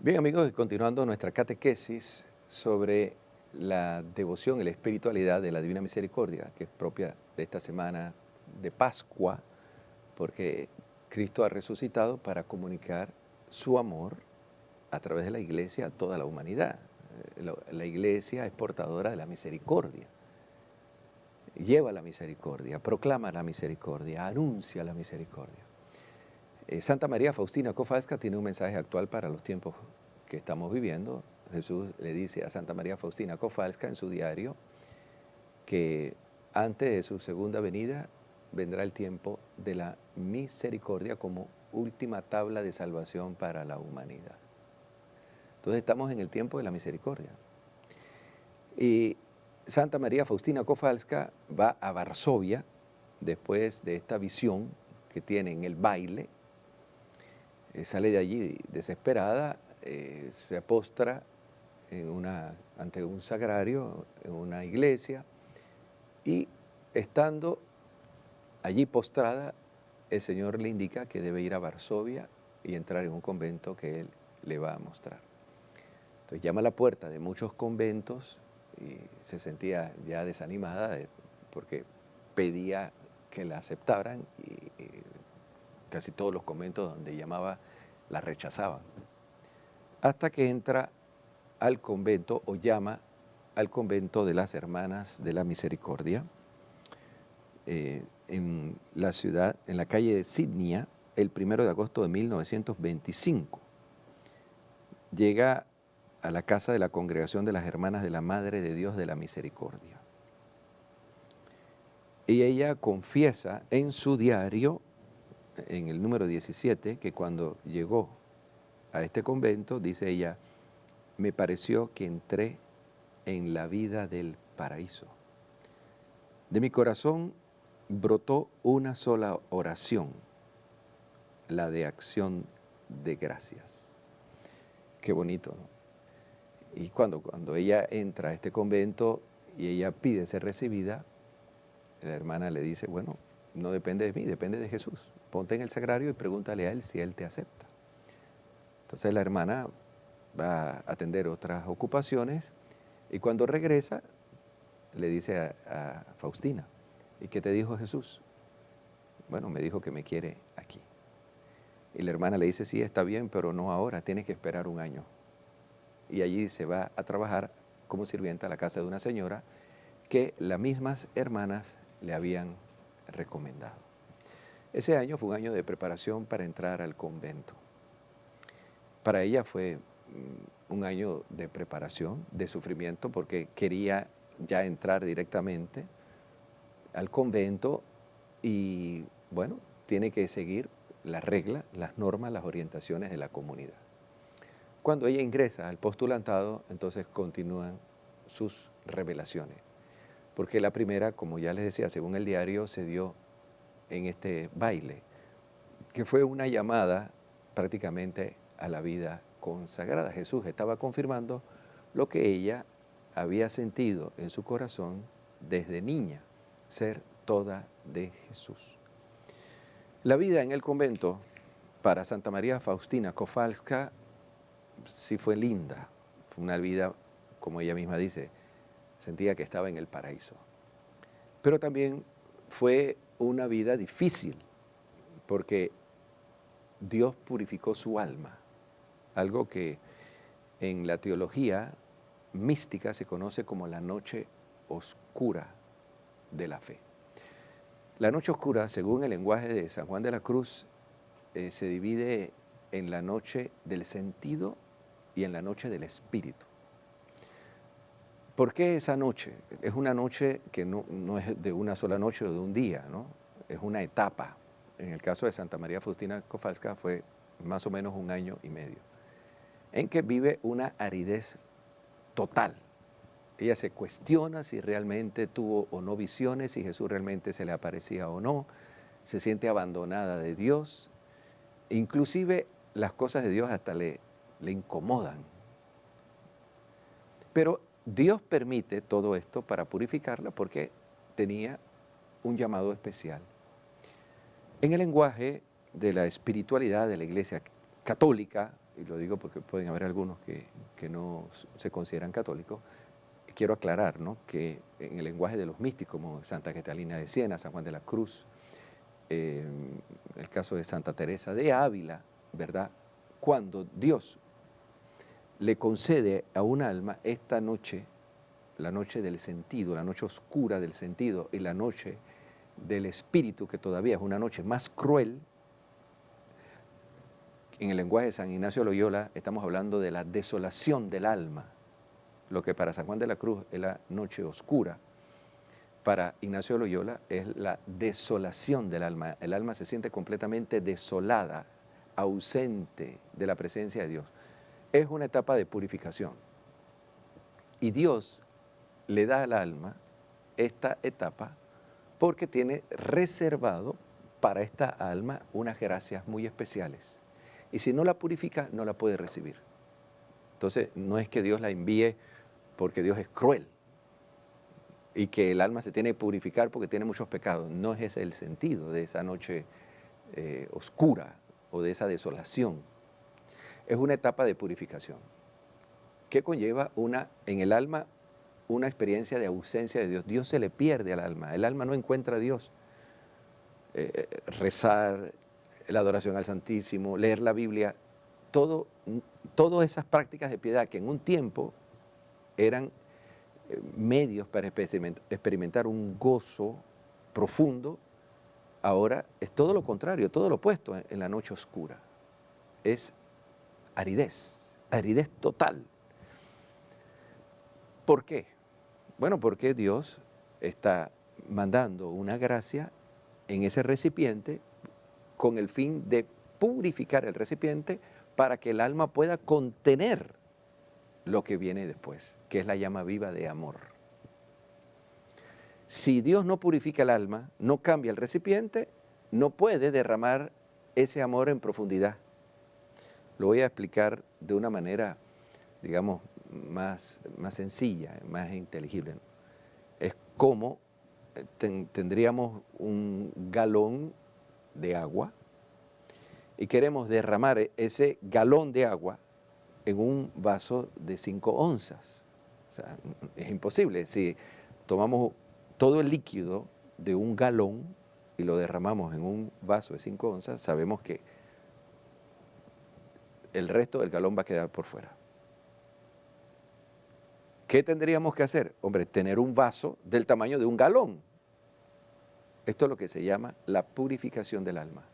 Bien, amigos, continuando nuestra catequesis sobre la devoción y la espiritualidad de la Divina Misericordia, que es propia de esta semana de Pascua, porque Cristo ha resucitado para comunicar su amor a través de la Iglesia a toda la humanidad. La Iglesia es portadora de la misericordia, lleva la misericordia, proclama la misericordia, anuncia la misericordia. Santa María Faustina Kowalska tiene un mensaje actual para los tiempos que estamos viviendo. Jesús le dice a Santa María Faustina Kowalska en su diario que antes de su segunda venida vendrá el tiempo de la misericordia como última tabla de salvación para la humanidad. Entonces estamos en el tiempo de la misericordia. Y Santa María Faustina Kowalska va a Varsovia después de esta visión que tiene en el baile. Sale de allí desesperada, se postra ante un sagrario, en una iglesia, y estando allí postrada, el Señor le indica que debe ir a Varsovia y entrar en un convento que Él le va a mostrar. Entonces llama a la puerta de muchos conventos y se sentía ya desanimada porque pedía que la aceptaran y casi todos los conventos donde llamaba la rechazaban. Hasta que entra al convento o llama al convento de las Hermanas de la Misericordia en la ciudad, en la calle de Sidnia, el 1 de agosto de 1925. Llega a la casa de la Congregación de las Hermanas de la Madre de Dios de la Misericordia. Y ella confiesa en su diario, en el número 17, que cuando llegó a este convento, dice ella, me pareció que entré en la vida del paraíso. De mi corazón brotó una sola oración, la de acción de gracias. Qué bonito, ¿no? Y cuando ella entra a este convento y ella pide ser recibida, la hermana le dice, bueno, no depende de mí, depende de Jesús. Ponte en el sagrario y pregúntale a Él si Él te acepta. Entonces la hermana va a atender otras ocupaciones y cuando regresa le dice a Faustina, ¿y qué te dijo Jesús? Bueno, me dijo que me quiere aquí. Y la hermana le dice, sí, está bien, pero no ahora, tienes que esperar un año. Y allí se va a trabajar como sirvienta a la casa de una señora que las mismas hermanas le habían recomendado. Ese año fue un año de preparación para entrar al convento. Para ella fue un año de preparación, de sufrimiento, porque quería ya entrar directamente al convento y, bueno, tiene que seguir las reglas, las normas, las orientaciones de la comunidad. Cuando ella ingresa al postulantado, entonces continúan sus revelaciones, porque la primera, como ya les decía, según el diario, se dio en este baile, que fue una llamada prácticamente a la vida consagrada. Jesús estaba confirmando lo que ella había sentido en su corazón desde niña, ser toda de Jesús. La vida en el convento para Santa María Faustina Kowalska sí fue linda, fue una vida, como ella misma dice, sentía que estaba en el paraíso. Pero también fue una vida difícil, porque Dios purificó su alma, algo que en la teología mística se conoce como la noche oscura de la fe. La noche oscura, según el lenguaje de San Juan de la Cruz, se divide en la noche del sentido y en la noche del espíritu. ¿Por qué esa noche? Es una noche que no es de una sola noche o de un día, ¿no? Es una etapa. En el caso de Santa María Faustina Kowalska fue más o menos un año y medio, en que vive una aridez total. Ella se cuestiona si realmente tuvo o no visiones, si Jesús realmente se le aparecía o no, se siente abandonada de Dios, inclusive las cosas de Dios hasta le incomodan. Pero Dios permite todo esto para purificarla porque tenía un llamado especial. En el lenguaje de la espiritualidad de la Iglesia católica, y lo digo porque pueden haber algunos que no se consideran católicos, quiero aclarar, ¿no?, que en el lenguaje de los místicos, como Santa Catalina de Siena, San Juan de la Cruz, el caso de Santa Teresa de Ávila, ¿verdad?, cuando Dios le concede a un alma esta noche, la noche del sentido, la noche oscura del sentido y la noche del espíritu, que todavía es una noche más cruel, en el lenguaje de San Ignacio de Loyola estamos hablando de la desolación del alma. Lo que para San Juan de la Cruz es la noche oscura, para Ignacio de Loyola es la desolación del alma. El alma se siente completamente desolada, ausente de la presencia de Dios. Es una etapa de purificación. Y Dios le da al alma esta etapa porque tiene reservado para esta alma unas gracias muy especiales. Y si no la purifica, no la puede recibir. Entonces, no es que Dios la envíe porque Dios es cruel y que el alma se tiene que purificar porque tiene muchos pecados. No es ese el sentido de esa noche oscura o de esa desolación. Es una etapa de purificación que conlleva en el alma una experiencia de ausencia de Dios. Dios se le pierde al alma. El alma no encuentra a Dios. Rezar, la adoración al Santísimo, leer la Biblia, todas esas prácticas de piedad que en un tiempo eran medios para experimentar un gozo profundo, ahora es todo lo contrario, todo lo opuesto en la noche oscura. Es aridez total. ¿Por qué? Bueno, porque Dios está mandando una gracia en ese recipiente con el fin de purificar el recipiente para que el alma pueda contener lo que viene después, que es la llama viva de amor. Si Dios no purifica el alma, no cambia el recipiente, no puede derramar ese amor en profundidad. Lo voy a explicar de una manera, digamos, más sencilla, más inteligible, ¿no? Es como tendríamos un galón de agua y queremos derramar ese galón de agua en un vaso de 5 onzas. O sea, es imposible. Si tomamos todo el líquido de un galón y lo derramamos en un vaso de 5 onzas, sabemos que el resto del galón va a quedar por fuera. ¿Qué tendríamos que hacer? Hombre, tener un vaso del tamaño de un galón. Esto es lo que se llama la purificación del alma.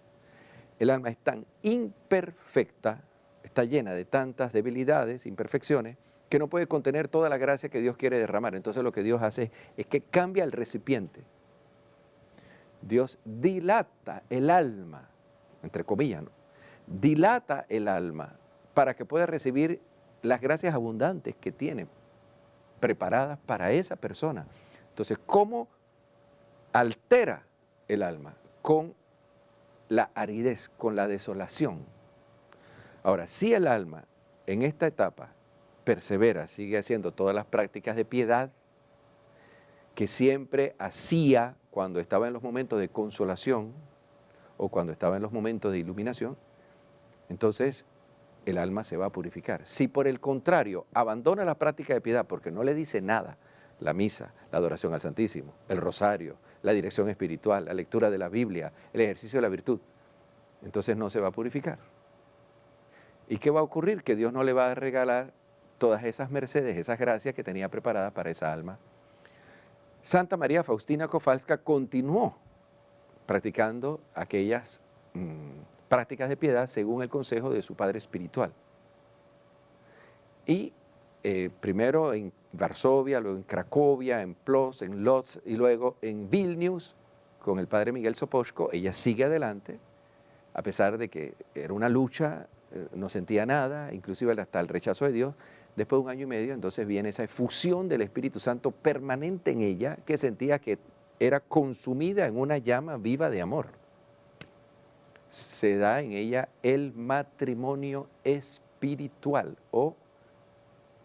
El alma es tan imperfecta, está llena de tantas debilidades, imperfecciones, que no puede contener toda la gracia que Dios quiere derramar. Entonces lo que Dios hace es que cambia el recipiente. Dios dilata el alma, entre comillas, ¿no? Dilata el alma para que pueda recibir las gracias abundantes que tiene preparadas para esa persona. Entonces, ¿cómo altera el alma? Con la aridez, con la desolación. Ahora, si el alma en esta etapa persevera, sigue haciendo todas las prácticas de piedad que siempre hacía cuando estaba en los momentos de consolación o cuando estaba en los momentos de iluminación, entonces el alma se va a purificar. Si por el contrario abandona la práctica de piedad porque no le dice nada, la misa, la adoración al Santísimo, el rosario, la dirección espiritual, la lectura de la Biblia, el ejercicio de la virtud, entonces no se va a purificar. ¿Y qué va a ocurrir? Que Dios no le va a regalar todas esas mercedes, esas gracias que tenía preparadas para esa alma. Santa María Faustina Kowalska continuó practicando aquellas prácticas de piedad según el consejo de su padre espiritual. Y primero en Varsovia, luego en Cracovia, en Plock, en Lodz y luego en Vilnius con el padre Miguel Sopoćko. Ella sigue adelante, a pesar de que era una lucha, no sentía nada, inclusive hasta el rechazo de Dios. Después de 1 año y medio, entonces viene esa efusión del Espíritu Santo permanente en ella, que sentía que era consumida en una llama viva de amor. Se da en ella el matrimonio espiritual o,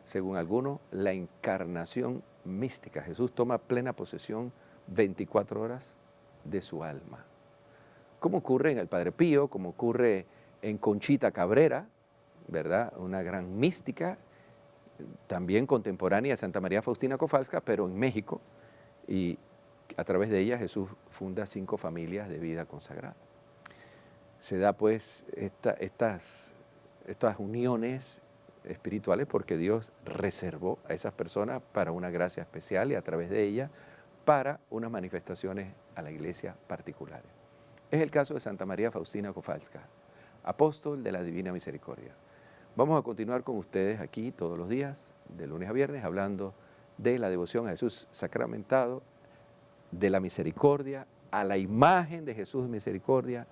según algunos, la encarnación mística. Jesús toma plena posesión 24 horas de su alma. Como ocurre en el Padre Pío, como ocurre en Conchita Cabrera, ¿verdad? Una gran mística, también contemporánea de Santa María Faustina Kowalska, pero en México, y a través de ella Jesús funda 5 familias de vida consagrada. Se da pues estas uniones espirituales porque Dios reservó a esas personas para una gracia especial y a través de ellas para unas manifestaciones a la iglesia particulares. Es el caso de Santa María Faustina Kowalska, apóstol de la Divina Misericordia. Vamos a continuar con ustedes aquí todos los días, de lunes a viernes, hablando de la devoción a Jesús sacramentado, de la misericordia, a la imagen de Jesús de misericordia,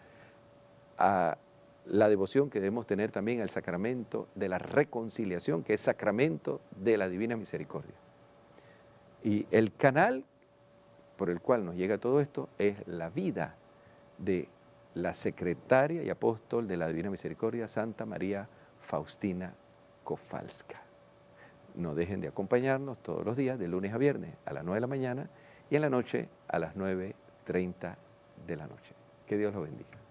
a la devoción que debemos tener también al sacramento de la reconciliación, que es sacramento de la Divina Misericordia. Y el canal por el cual nos llega todo esto es la vida de la secretaria y apóstol de la Divina Misericordia, Santa María Faustina Kowalska. No dejen de acompañarnos todos los días, de lunes a viernes, a las 9 de la mañana y en la noche a las 9:30 de la noche. Que Dios los bendiga.